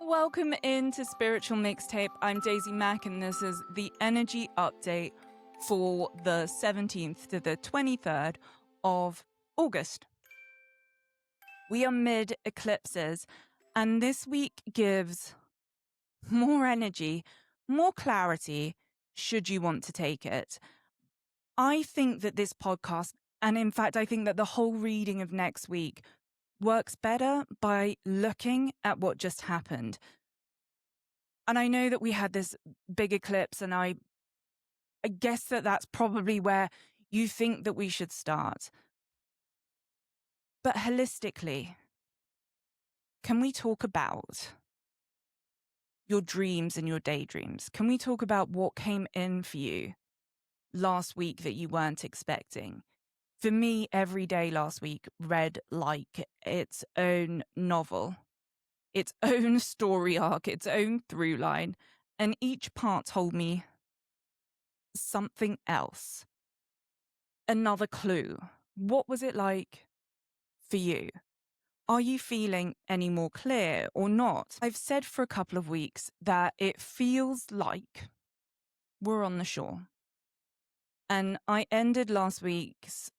Welcome into Spiritual Mixtape. I'm Daisy Mack, and this is the energy update for the 17th to the 23rd of August. We are mid-eclipses, and this week gives more energy, more clarity, should you want to take it. I think that this podcast, and in fact, I think that the whole reading of next week works better by looking at what just happened. And I know that we had this big eclipse, and I guess that that's probably where you think that we should start. But holistically, can we talk about your dreams and your daydreams? Can we talk about what came in for you last week that you weren't expecting? For me, every day last week read like its own novel, its own story arc, its own through line, and each part told me something else. Another clue. What was it like for you? Are you feeling any more clear or not? I've said for a couple of weeks that it feels like we're on the shore. And I ended last week's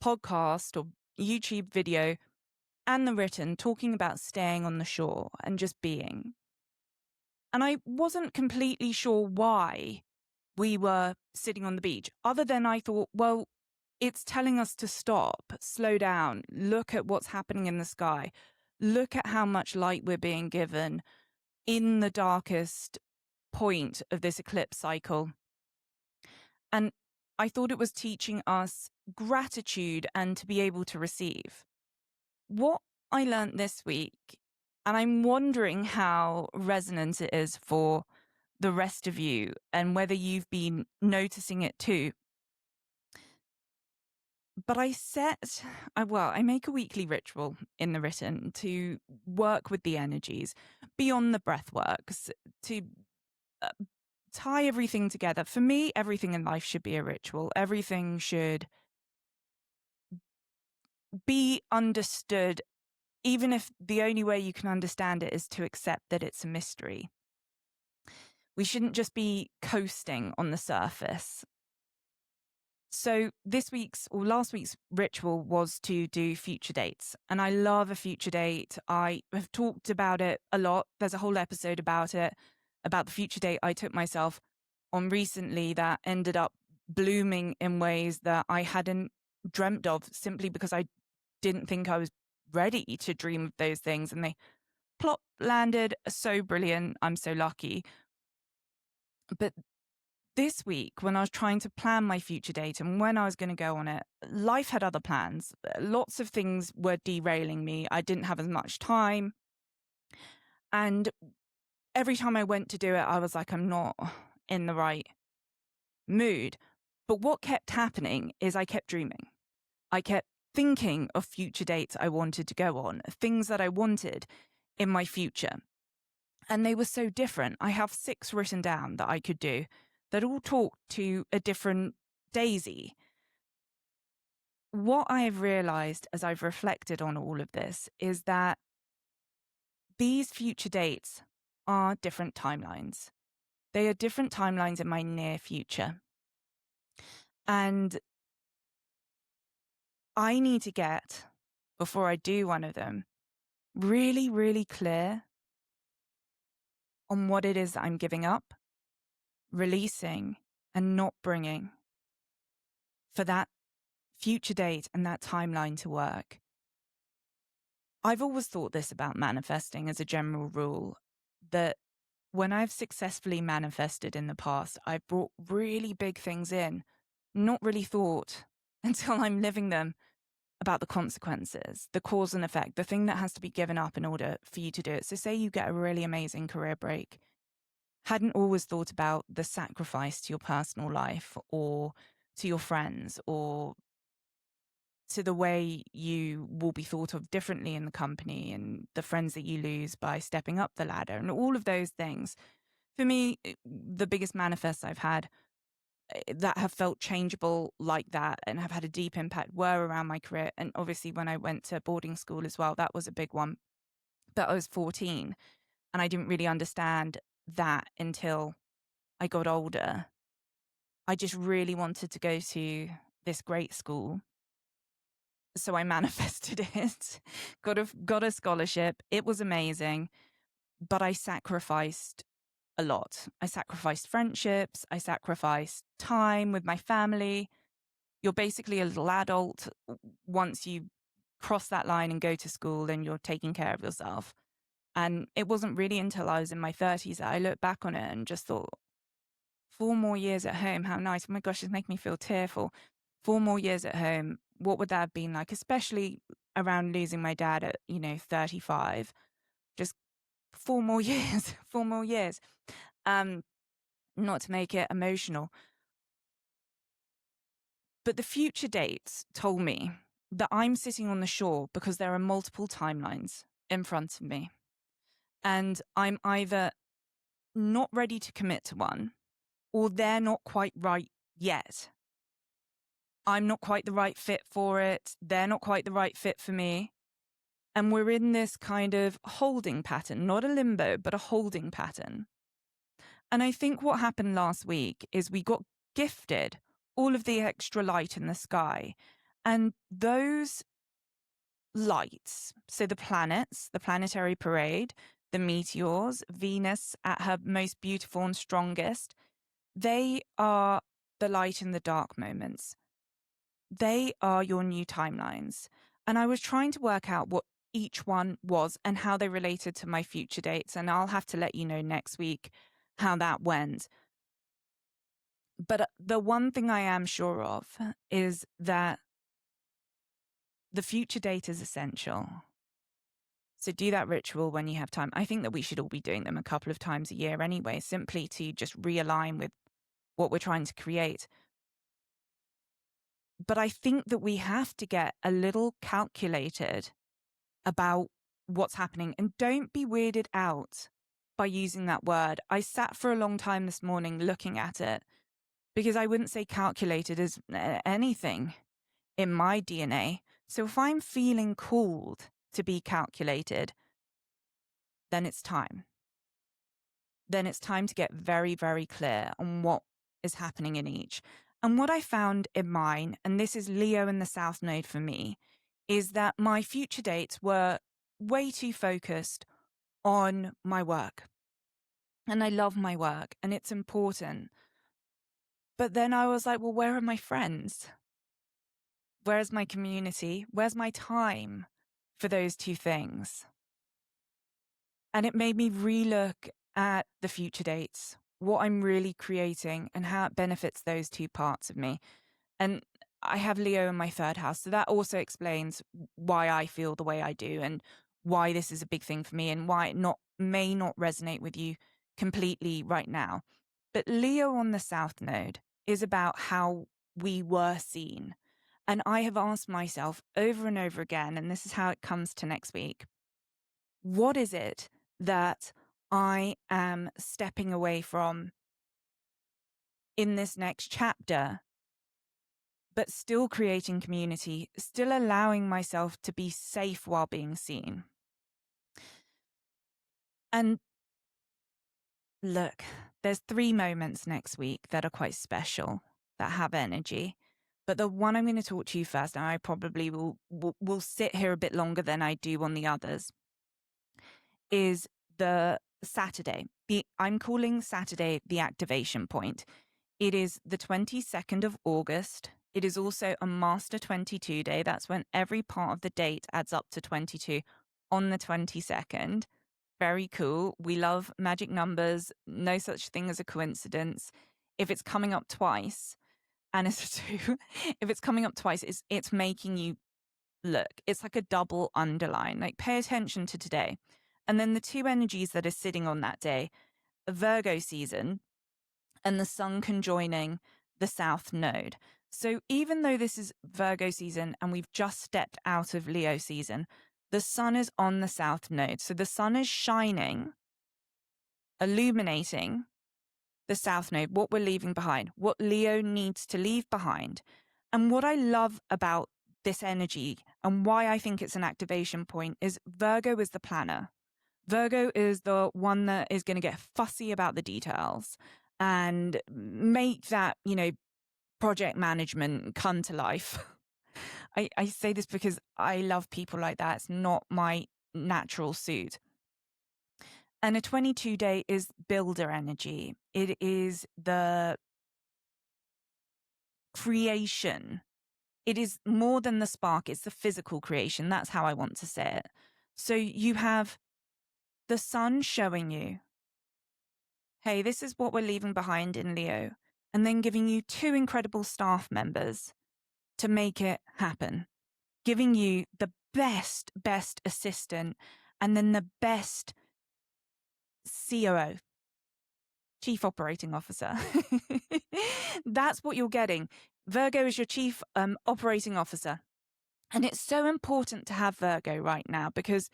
podcast or YouTube video and the written talking about staying on the shore and just being. And I wasn't completely sure why we were sitting on the beach, other than I thought, well, it's telling us to stop, slow down, look at what's happening in the sky, look at how much light we're being given in the darkest point of this eclipse cycle. And I thought it was teaching us gratitude and to be able to receive. What I learned this week, and I'm wondering how resonant it is for the rest of you and whether you've been noticing it too. But I make a weekly ritual in the written to work with the energies beyond the breathworks, to tie everything together. For me, everything in life should be a ritual. Everything should be understood, even if the only way you can understand it is to accept that it's a mystery. We shouldn't just be coasting on the surface. So last week's ritual was to do future dates. And I love a future date. I have talked about it a lot. There's a whole episode about it, about the future date I took myself on recently that ended up blooming in ways that I hadn't dreamt of, simply because I didn't think I was ready to dream of those things. And they plop landed. So brilliant. I'm so lucky. But this week, when I was trying to plan my future date and when I was going to go on it, life had other plans. Lots of things were derailing me. I didn't have as much time. And every time I went to do it, I was like, I'm not in the right mood. But what kept happening is I kept dreaming. I kept thinking of future dates I wanted to go on, things that I wanted in my future. And they were so different. I have 6 written down that I could do that all talk to a different Daisy. What I've realized as I've reflected on all of this is that these future dates are different timelines. They are different timelines in my near future. And I need to get, before I do one of them, really, really clear on what it is that I'm giving up, releasing, and not bringing for that future date and that timeline to work. I've always thought this about manifesting as a general rule, that when I've successfully manifested in the past, I've brought really big things in, not really thought until I'm living them about the consequences, the cause and effect, the thing that has to be given up in order for you to do it. So say you get a really amazing career break. Hadn't always thought about the sacrifice to your personal life or to your friends or to the way you will be thought of differently in the company and the friends that you lose by stepping up the ladder and all of those things. For me, the biggest manifests I've had that have felt changeable like that and have had a deep impact were around my career. And obviously when I went to boarding school as well, that was a big one. But I was 14 And I didn't really understand that until I got older. I just really wanted to go to this great school. So I manifested it, got a scholarship. It was amazing, but I sacrificed a lot. I sacrificed friendships. I sacrificed time with my family. You're basically a little adult once you cross that line and go to school and you're taking care of yourself. And it wasn't really until I was in my 30s that I looked back on it and just thought, 4 more years at home, how nice. Oh my gosh, it's making me feel tearful. 4 more years at home, what would that have been like? Especially around losing my dad at, 35. Just 4 more years, 4 more years. Not to make it emotional. But the future dates told me that I'm sitting on the shore because there are multiple timelines in front of me. And I'm either not ready to commit to one, or they're not quite right yet. I'm not quite the right fit for it. They're not quite the right fit for me. And we're in this kind of holding pattern, not a limbo, but a holding pattern. And I think what happened last week is we got gifted all of the extra light in the sky. And those lights, so the planets, the planetary parade, the meteors, Venus at her most beautiful and strongest, they are the light in the dark moments. They are your new timelines. And I was trying to work out what each one was and how they related to my future dates. And I'll have to let you know next week how that went. But the one thing I am sure of is that the future date is essential. So do that ritual when you have time. I think that we should all be doing them a couple of times a year anyway, simply to just realign with what we're trying to create. But I think that we have to get a little calculated about what's happening, and don't be weirded out by using that word. I sat for a long time this morning looking at it because I wouldn't say calculated as anything in my DNA. So if I'm feeling called to be calculated, then it's time. Then it's time to get very, very clear on what is happening in each. And what I found in mine, and this is Leo in the South Node for me, is that my future dates were way too focused on my work. And I love my work and it's important. But then I was like, well, where are my friends? Where's my community? Where's my time for those two things? And it made me relook at the future dates, what I'm really creating and how it benefits those two parts of me. And I have Leo in my third house. So that also explains why I feel the way I do and why this is a big thing for me and why it may not resonate with you completely right now. But Leo on the South Node is about how we were seen. And I have asked myself over and over again, and this is how it comes to next week, what is it that I am stepping away from in this next chapter, but still creating community, still allowing myself to be safe while being seen? And look, there's 3 moments next week that are quite special, that have energy. But the one I'm going to talk to you first, and I probably will sit here a bit longer than I do on the others, is the Saturday. I'm calling Saturday the activation point. It is the 22nd of August. It is also a Master 22 day. That's when every part of the date adds up to 22 on the 22nd. Very cool. We love magic numbers. No such thing as a coincidence. If it's coming up twice, and it's a 2, if it's coming up twice, it's making you look. It's like a double underline. Like, pay attention to today. And then the 2 energies that are sitting on that day, Virgo season and the sun conjoining the South Node. So even though this is Virgo season and we've just stepped out of Leo season, the sun is on the South Node. So the sun is shining, illuminating the South Node, what we're leaving behind, what Leo needs to leave behind. And what I love about this energy and why I think it's an activation point is Virgo is the planner. Virgo is the one that is going to get fussy about the details and make that, project management come to life. I say this because I love people like that. It's not my natural suit. And a 22 day is builder energy. It is the creation. It is more than the spark. It's the physical creation. That's how I want to say it. So you have the sun showing you, hey, this is what we're leaving behind in Leo, and then giving you 2 incredible staff members to make it happen, giving you the best assistant, and then the best COO, Chief Operating Officer. That's what you're getting. Virgo is your Chief Operating Officer. And it's so important to have Virgo right now because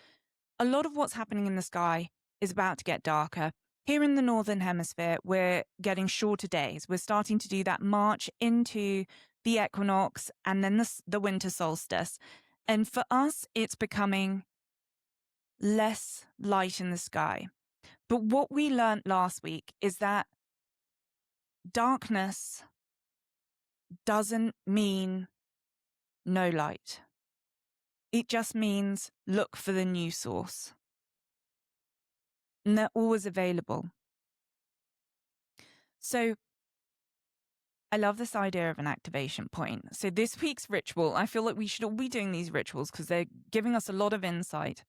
a lot of what's happening in the sky is about to get darker. Here in the Northern Hemisphere, we're getting shorter days. We're starting to do that march into the equinox and then the winter solstice. And for us, it's becoming less light in the sky. But what we learned last week is that darkness doesn't mean no light. It just means look for the new source. And they're always available. So I love this idea of an activation point. So this week's ritual, I feel like we should all be doing these rituals because they're giving us a lot of insight,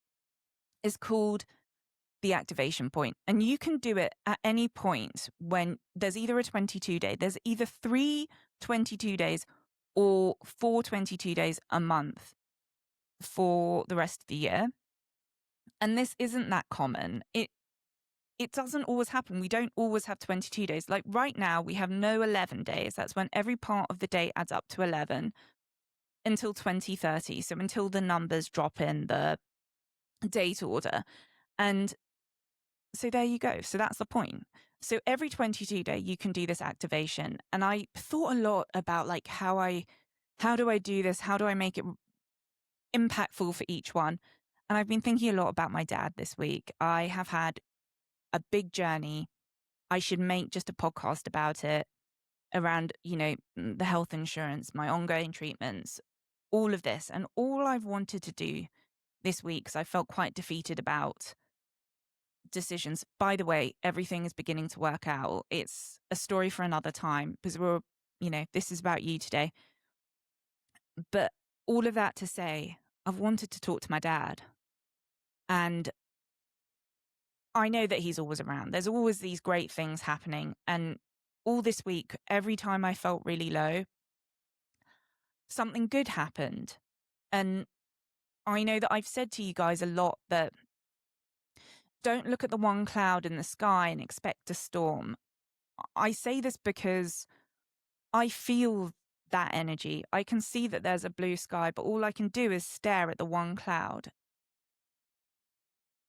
is called the activation point. And you can do it at any point when there's either a 22 day, there's either 3 22 days or 4 22 days a month for the rest of the year. And this isn't that common. It doesn't always happen. We don't always have 22 days. Like right now, we have no 11 days. That's when every part of the day adds up to 11 until 2030. So until the numbers drop in the date order. And so there you go. So that's the point. So every 22 day, you can do this activation. And I thought a lot about like how do I do this? How do I make it impactful for each one? And I've been thinking a lot about my dad this week. I have had a big journey. I should make just a podcast about it around, the health insurance, my ongoing treatments, all of this. And all I've wanted to do this week, because I felt quite defeated about decisions. By the way, everything is beginning to work out. It's a story for another time because this is about you today. But all of that to say, I've wanted to talk to my dad. And I know that he's always around. There's always these great things happening. And all this week, every time I felt really low, something good happened. And I know that I've said to you guys a lot that don't look at the one cloud in the sky and expect a storm. I say this because I feel that energy. I can see that there's a blue sky, but all I can do is stare at the one cloud.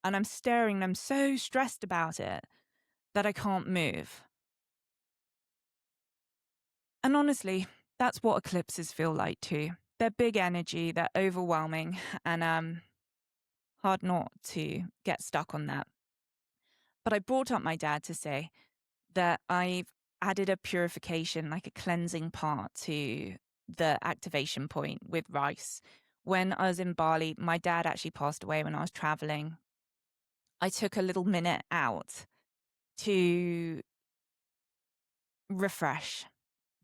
And I'm staring and I'm so stressed about it that I can't move. And honestly, that's what eclipses feel like too. They're big energy, they're overwhelming, and hard not to get stuck on that. But I brought up my dad to say that I've added a purification, like a cleansing part to the activation point with rice. When I was in Bali, my dad actually passed away when I was traveling. I took a little minute out to refresh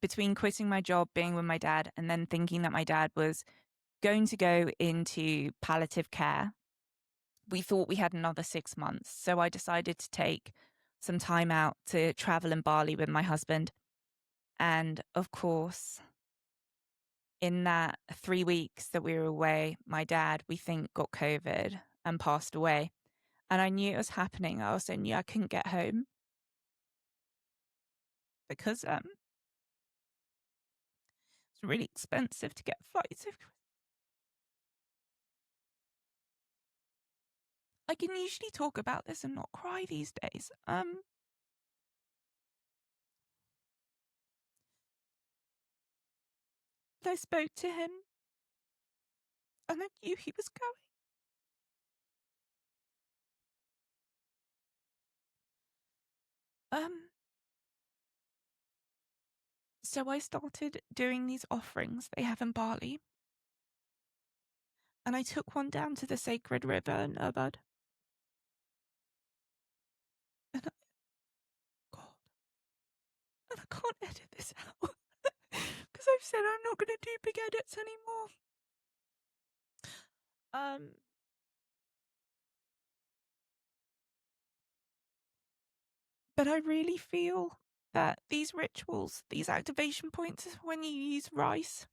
between quitting my job, being with my dad, and then thinking that my dad was going to go into palliative care. We thought we had another 6 months. So I decided to take some time out to travel in Bali with my husband. And of course, in that 3 weeks that we were away, my dad, we think, got COVID and passed away. And I knew it was happening. I also knew I couldn't get home because it's really expensive to get flights. I can usually talk about this and not cry these days. I spoke to him and I knew he was going. So I started doing these offerings they have in Bali, and I took one down to the sacred river in Ubud. And God, and I can't edit this out because I've said I'm not going to do big edits anymore. But I really feel that these rituals, these activation points, when you use rice,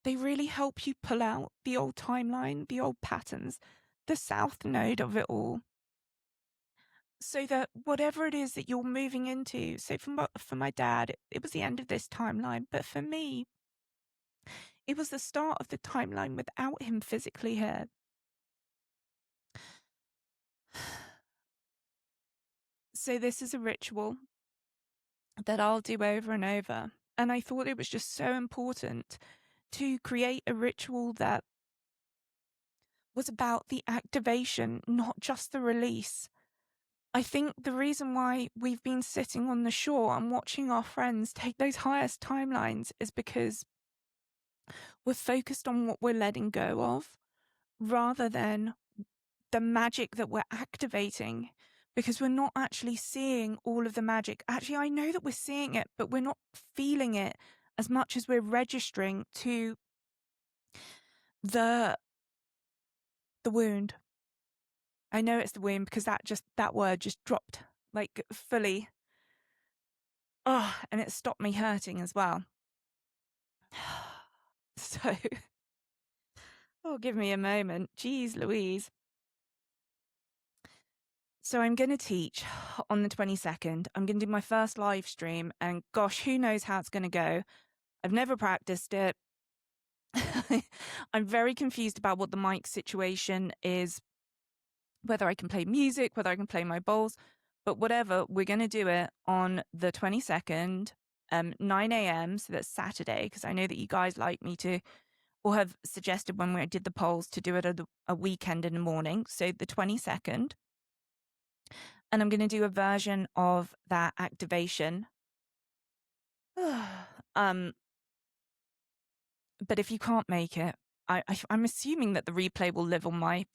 they really help you pull out the old timeline, the old patterns, the south node of it all. So that whatever it is that you're moving into, so for my dad, it was the end of this timeline. But for me, it was the start of the timeline without him physically here. So this is a ritual that I'll do over and over. And I thought it was just so important to create a ritual that was about the activation, not just the release. I think the reason why we've been sitting on the shore and watching our friends take those highest timelines is because we're focused on what we're letting go of rather than the magic that we're activating, because we're not actually seeing all of the magic. Actually, I know that we're seeing it, but we're not feeling it as much as we're registering to the wound. I know it's the wound because that word just dropped like fully. Oh, and it stopped me hurting as well. So, oh, give me a moment. Jeez Louise. So I'm going to teach on the 22nd. I'm going to do my first live stream, and gosh, who knows how it's going to go. I've never practiced it. I'm very confused about what the mic situation is, whether I can play music, whether I can play my bowls, but whatever, we're going to do it on the 22nd, 9 a.m. So that's Saturday, because I know that you guys like me to, or have suggested when we did the polls to do it at a weekend in the morning. So the 22nd. And I'm going to do a version of that activation. But if you can't make it, I'm assuming that the replay will live on my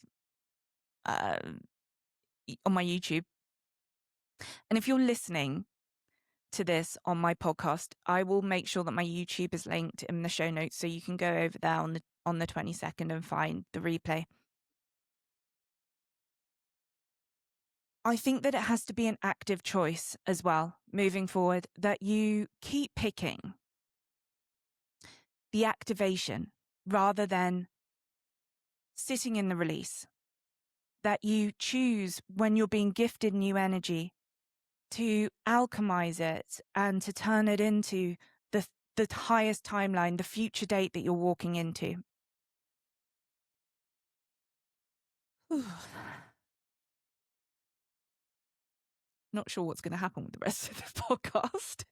YouTube. And if you're listening to this on my podcast, I will make sure that my YouTube is linked in the show notes, so you can go over there on the 22nd and find the replay. I think that it has to be an active choice as well, moving forward, that you keep picking the activation rather than sitting in the release, that you choose when you're being gifted new energy to alchemize it and to turn it into the highest timeline, the future date that you're walking into. Not sure what's going to happen with the rest of the podcast.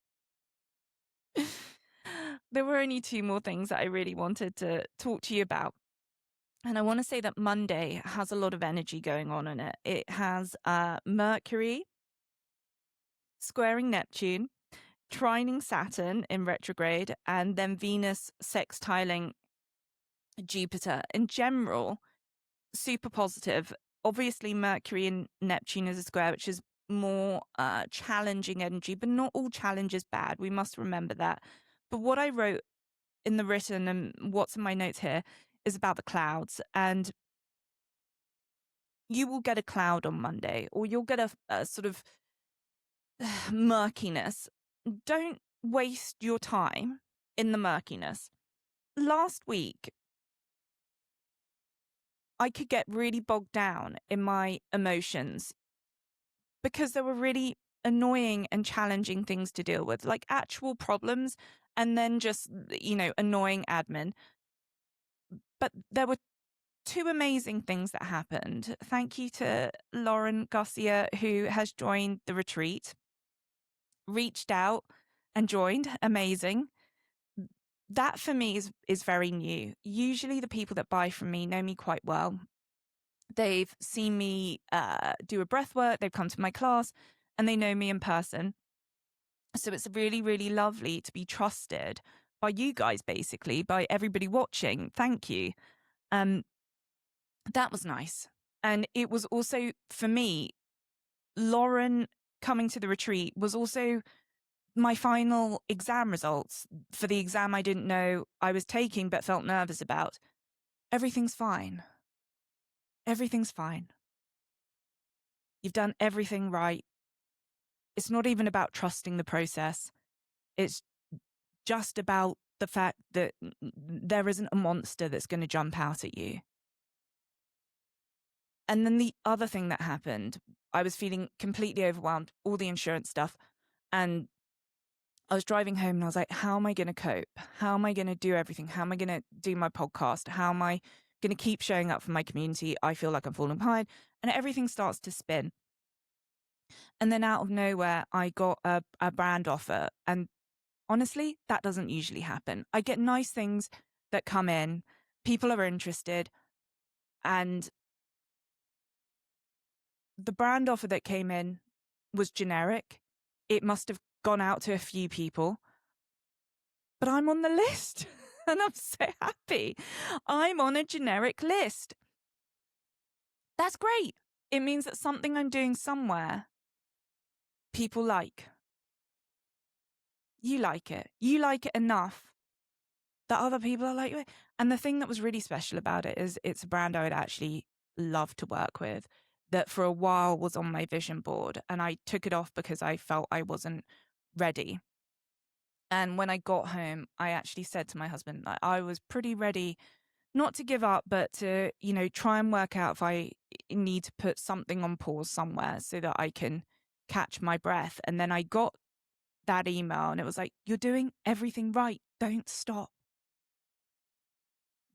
There were only two more things that I really wanted to talk to you about. And I want to say that Monday has a lot of energy going on in it. It has Mercury squaring Neptune, trining Saturn in retrograde, and then Venus sextiling Jupiter. In general, super positive. Obviously, Mercury and Neptune is a square, which is more challenging energy, but not all challenge is bad. We must remember that. But what I wrote in the written and what's in my notes here is about the clouds. And you will get a cloud on Monday, or you'll get a sort of murkiness. Don't waste your time in the murkiness. Last week, I could get really bogged down in my emotions because there were really annoying and challenging things to deal with, like actual problems and then just, annoying admin. But there were two amazing things that happened. Thank you to Lauren Garcia, who has joined the retreat, reached out and joined. Amazing. That for me is very new. Usually the people that buy from me know me quite well. They've seen me do a breath work. They've come to my class and they know me in person. So it's really, really lovely to be trusted by you guys, basically, by everybody watching. Thank you. That was nice. And it was also, for me, Lauren coming to the retreat was also my final exam results for the exam I didn't know I was taking but felt nervous about. Everything's fine. Everything's fine. You've done everything right. It's not even about trusting the process. It's just about the fact that there isn't a monster that's going to jump out at you. And then the other thing that happened, I was feeling completely overwhelmed, all the insurance stuff. And I was driving home and I was like, how am I going to cope? How am I going to do everything? How am I going to do my podcast? How am I going to keep showing up for my community? I feel like I'm falling behind. And everything starts to spin. And then out of nowhere, I got a brand offer. And honestly, that doesn't usually happen. I get nice things that come in. People are interested. And the brand offer that came in was generic. It must have gone out to a few people. But I'm on the list. And I'm so happy. I'm on a generic list. That's great. It means that something I'm doing somewhere, people like. You like it. You like it enough that other people are like, and the thing that was really special about it is it's a brand I would actually love to work with, that for a while was on my vision board, and I took it off because I felt I wasn't ready. And when I got home, I actually said to my husband that I was pretty ready not to give up, but to, try and work out if I need to put something on pause somewhere so that I can catch my breath. And then I got that email and it was like, you're doing everything right. Don't stop.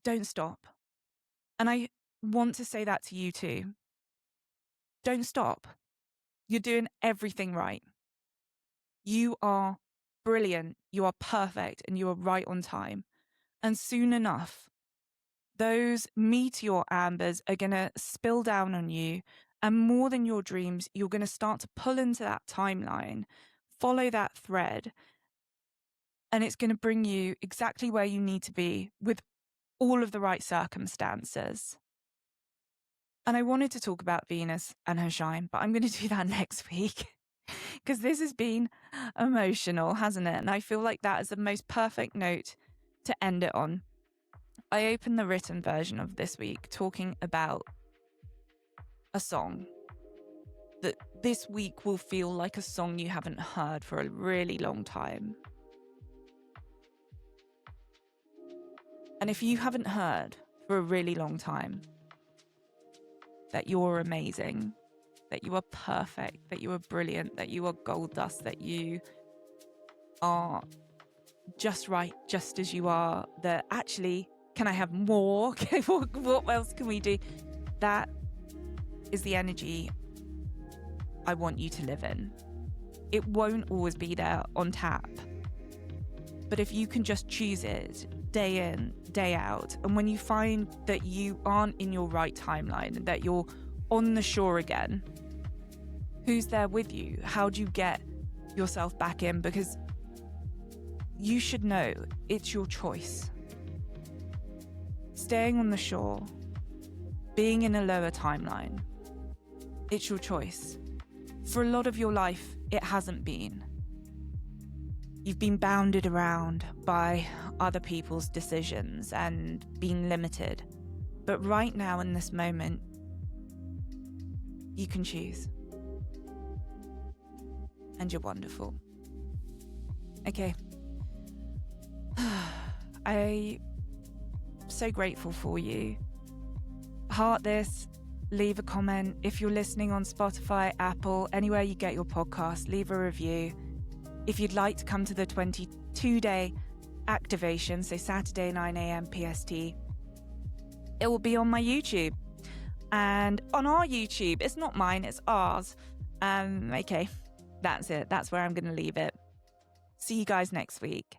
Don't stop. And I want to say that to you too. Don't stop. You're doing everything right. You are brilliant. You are perfect and you are right on time. And soon enough, those meteor ambers are going to spill down on you. And more than your dreams, you're going to start to pull into that timeline, follow that thread. And it's going to bring you exactly where you need to be with all of the right circumstances. And I wanted to talk about Venus and her shine, but I'm going to do that next week because this has been emotional, hasn't it? And I feel like that is the most perfect note to end it on. I opened the written version of this week talking about a song that this week will feel like a song you haven't heard for a really long time. And if you haven't heard for a really long time that you're amazing, that you are perfect, that you are brilliant, that you are gold dust, that you are just right, just as you are, that actually, can I have more? What else can we do? That is the energy I want you to live in. It won't always be there on tap. But if you can just choose it day in, day out, and when you find that you aren't in your right timeline, that you're on the shore again, who's there with you? How do you get yourself back in? Because you should know it's your choice. Staying on the shore, being in a lower timeline, it's your choice. For a lot of your life, it hasn't been. You've been bounded around by other people's decisions and been limited. But right now, in this moment, you can choose. And you're wonderful. Okay. I'm so grateful for you. Heart this, leave a comment. If you're listening on Spotify, Apple, anywhere you get your podcast, leave a review. If you'd like to come to the 22-day activation, so Saturday 9 a.m. PST, it will be on my YouTube. And on our YouTube, it's not mine, it's ours. Okay, that's it. That's where I'm going to leave it. See you guys next week.